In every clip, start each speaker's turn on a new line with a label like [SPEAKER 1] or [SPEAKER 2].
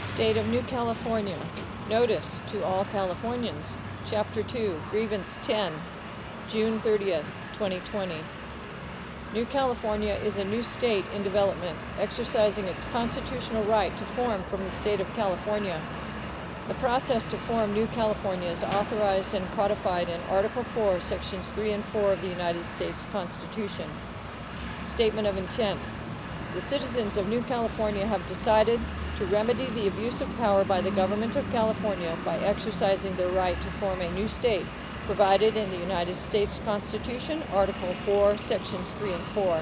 [SPEAKER 1] State of New California. Notice to all Californians. Chapter 2, Grievance 10, June 30th, 2020. New California is a new state in development, exercising its constitutional right to form from the state of California. The process to form New California is authorized and codified in Article 4, Sections 3 and 4 of the United States Constitution. Statement of intent. The citizens of New California have decided to remedy the abuse of power by the government of California by exercising their right to form a new state, provided in the United States Constitution, Article 4, Sections 3 and 4.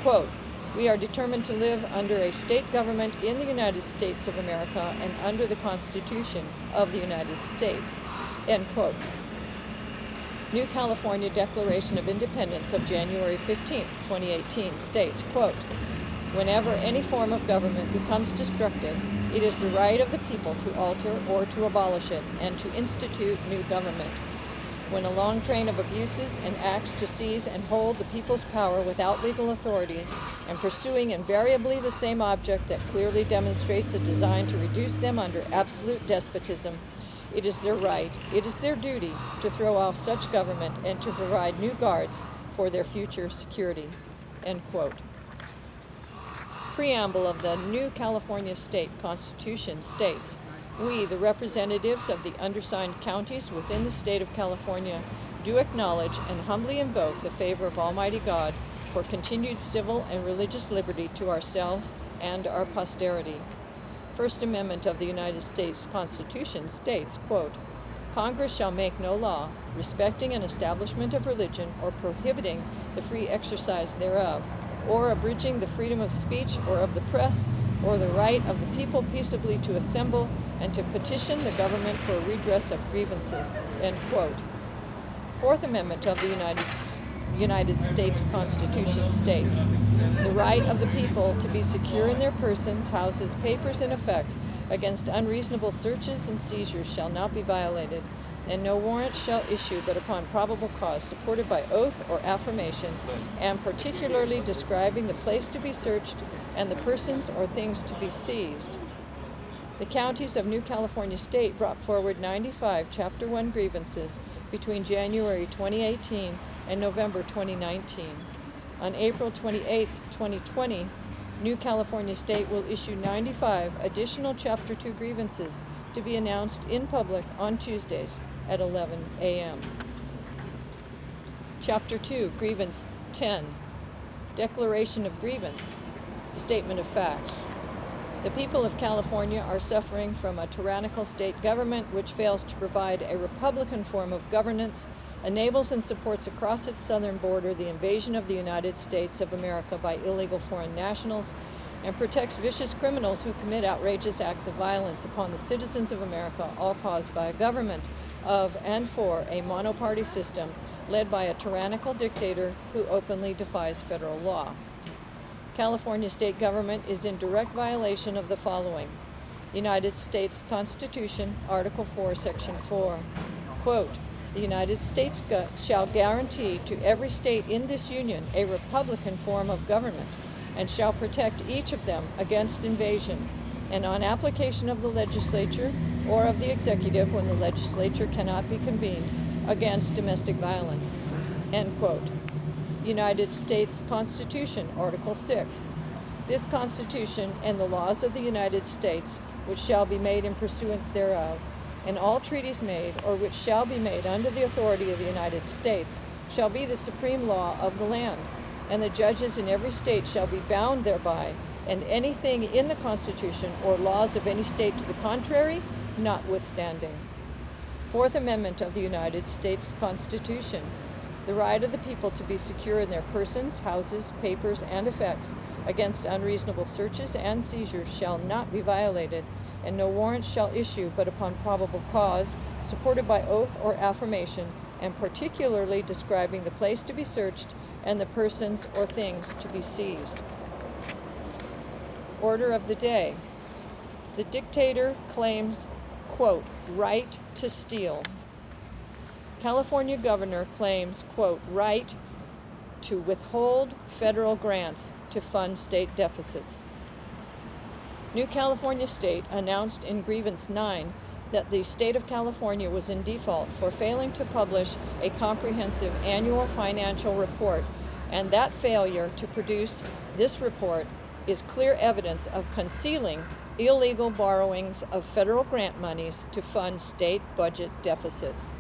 [SPEAKER 1] Quote, "We are determined to live under a state government in the United States of America and under the Constitution of the United States." End quote. New California Declaration of Independence of January 15, 2018 states, quote, "Whenever any form of government becomes destructive, it is the right of the people to alter or to abolish it and to institute new government. When a long train of abuses and acts to seize and hold the people's power without legal authority and pursuing invariably the same object that clearly demonstrates a design to reduce them under absolute despotism, it is their right, it is their duty to throw off such government and to provide new guards for their future security." End quote. Preamble of the New California State Constitution states, "We, the representatives of the undersigned counties within the state of California, do acknowledge and humbly invoke the favor of Almighty God for continued civil and religious liberty to ourselves and our posterity." First Amendment of the United States Constitution states, quote, "Congress shall make no law respecting an establishment of religion or prohibiting the free exercise thereof, or abridging the freedom of speech or of the press, or the right of the people peaceably to assemble and to petition the government for redress of grievances." End quote. Fourth Amendment of the United States Constitution states, "The right of the people to be secure in their persons, houses, papers, and effects against unreasonable searches and seizures shall not be violated, and no warrant shall issue but upon probable cause, supported by oath or affirmation, and particularly describing the place to be searched and the persons or things to be seized." The counties of New California State brought forward 95 Chapter 1 grievances between January 2018 and November 2019. On April 28, 2020, New California State will issue 95 additional Chapter 2 grievances to be announced in public on Tuesdays at 11 a.m. Chapter 2, Grievance 10, Declaration of Grievance, Statement of Facts. The people of California are suffering from a tyrannical state government which fails to provide a Republican form of governance, enables and supports across its southern border the invasion of the United States of America by illegal foreign nationals, and protects vicious criminals who commit outrageous acts of violence upon the citizens of America, all caused by a government of and for a monoparty system led by a tyrannical dictator who openly defies federal law. California state government is in direct violation of the following. United States Constitution, Article 4, Section 4. Quote, "The United States shall guarantee to every state in this union a Republican form of government, and shall protect each of them against invasion, and on application of the legislature or of the executive when the legislature cannot be convened, against domestic violence." End quote. United States Constitution, Article 6. "This Constitution and the laws of the United States, which shall be made in pursuance thereof, and all treaties made or which shall be made under the authority of the United States, shall be the supreme law of the land, and the judges in every state shall be bound thereby, and anything in the Constitution or laws of any state to the contrary, notwithstanding." Fourth Amendment of the United States Constitution. The right of the people to be secure in their persons, houses, papers, and effects against unreasonable searches and seizures shall not be violated, and no warrant shall issue but upon probable cause, supported by oath or affirmation, and particularly describing the place to be searched and the persons or things to be seized. Order of the day. The dictator claims, quote, "right to steal." California governor claims, quote, "right to withhold federal grants to fund state deficits." New California State announced in Grievance 9 that the state of California was in default for failing to publish a comprehensive annual financial report, and that failure to produce this report is clear evidence of concealing illegal borrowings of federal grant monies to fund state budget deficits.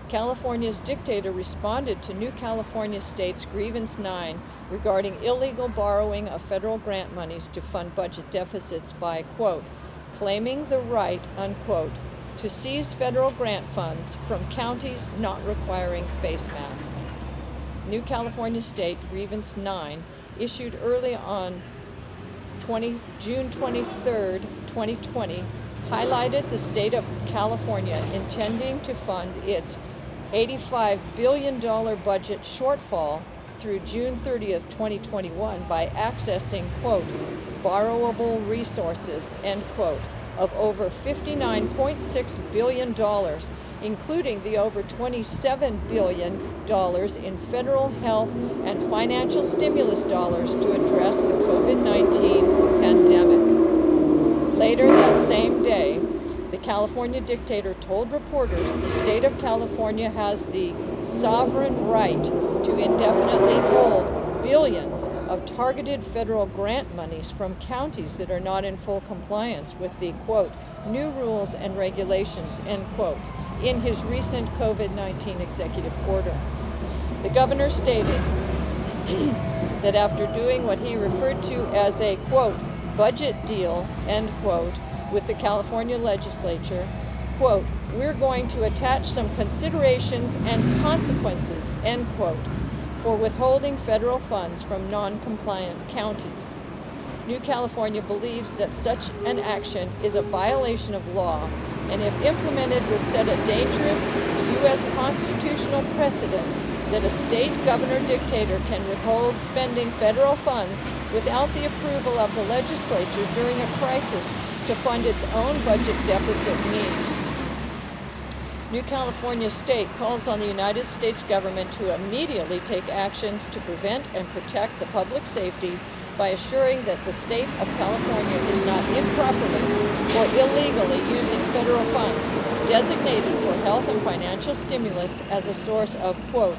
[SPEAKER 1] California's dictator responded to New California State's Grievance 9 regarding illegal borrowing of federal grant monies to fund budget deficits by, quote, claiming the right, unquote, to seize federal grant funds from counties not requiring face masks. New California State Grievance 9, issued early on June 23, 2020, highlighted the state of California intending to fund its $85 billion budget shortfall through June 30th, 2021 by accessing, quote, borrowable resources, end quote, of over $59.6 billion, including the over $27 billion in federal health and financial stimulus dollars to address the COVID-19 pandemic. Later that same day, the California dictator told reporters the state of California has the sovereign right to indefinitely hold billions of targeted federal grant monies from counties that are not in full compliance with the, quote, new rules and regulations, end quote, in his recent COVID-19 executive order. The governor stated that after doing what he referred to as a, quote, budget deal, end quote, with the California legislature, quote, we're going to attach some considerations and consequences, end quote, for withholding federal funds from non-compliant counties. New California believes that such an action is a violation of law and if implemented would set a dangerous U.S. constitutional precedent that a state governor dictator can withhold spending federal funds without the approval of the legislature during a crisis to fund its own budget deficit needs. New California State calls on the United States government to immediately take actions to prevent and protect the public safety by assuring that the state of California is not improperly or illegally using federal funds designated for health and financial stimulus as a source of, quote,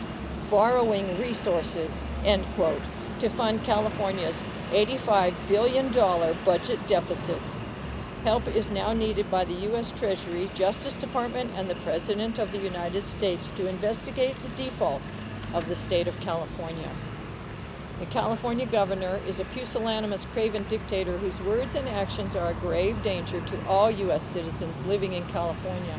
[SPEAKER 1] borrowing resources, end quote, to fund California's $85 billion budget deficits. Help is now needed by the U.S. Treasury, Justice Department, and the President of the United States to investigate the default of the state of California. The California governor is a pusillanimous, craven dictator whose words and actions are a grave danger to all U.S. citizens living in California.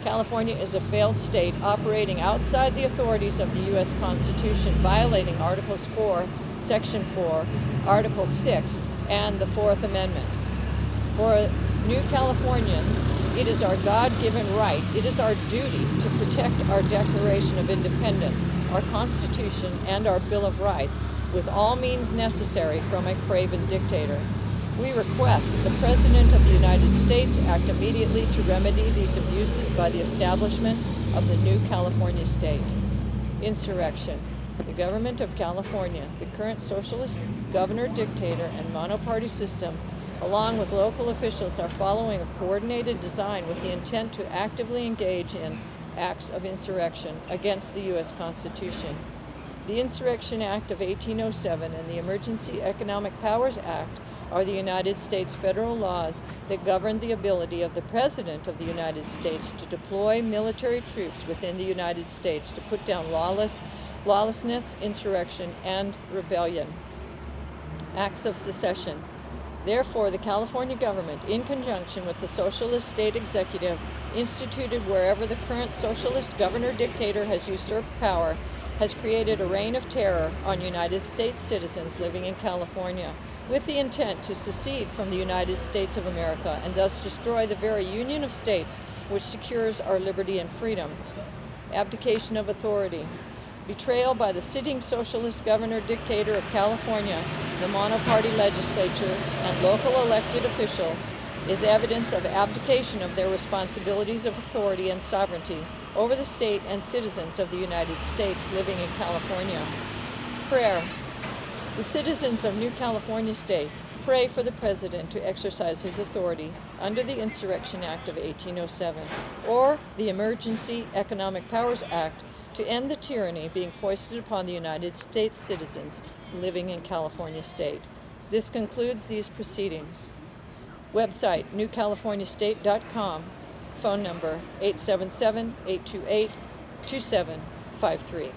[SPEAKER 1] California is a failed state operating outside the authorities of the U.S. Constitution, violating Articles 4, Section 4, Article 6, and the Fourth Amendment. For New Californians, it is our God-given right, it is our duty to protect our Declaration of Independence, our Constitution, and our Bill of Rights with all means necessary from a craven dictator. We request the President of the United States act immediately to remedy these abuses by the establishment of the New California State. Insurrection. The government of California, the current socialist governor-dictator and monoparty system, along with local officials, are following a coordinated design with the intent to actively engage in acts of insurrection against the U.S. Constitution. The Insurrection Act of 1807 and the Emergency Economic Powers Act are the United States federal laws that govern the ability of the President of the United States to deploy military troops within the United States to put down lawlessness, insurrection, and rebellion. Acts of secession. Therefore, the California government, in conjunction with the socialist state executive, instituted wherever the current socialist governor-dictator has usurped power, has created a reign of terror on United States citizens living in California, with the intent to secede from the United States of America and thus destroy the very union of states which secures our liberty and freedom. Abdication of authority. Betrayal by the sitting socialist governor-dictator of California, the monoparty legislature, and local elected officials is evidence of abdication of their responsibilities of authority and sovereignty over the state and citizens of the United States living in California. Prayer. The citizens of New California State pray for the President to exercise his authority under the Insurrection Act of 1807 or the Emergency Economic Powers Act to end the tyranny being foisted upon the United States citizens living in California State. This concludes these proceedings. Website, newcaliforniastate.com. Phone number, 877-828-2753.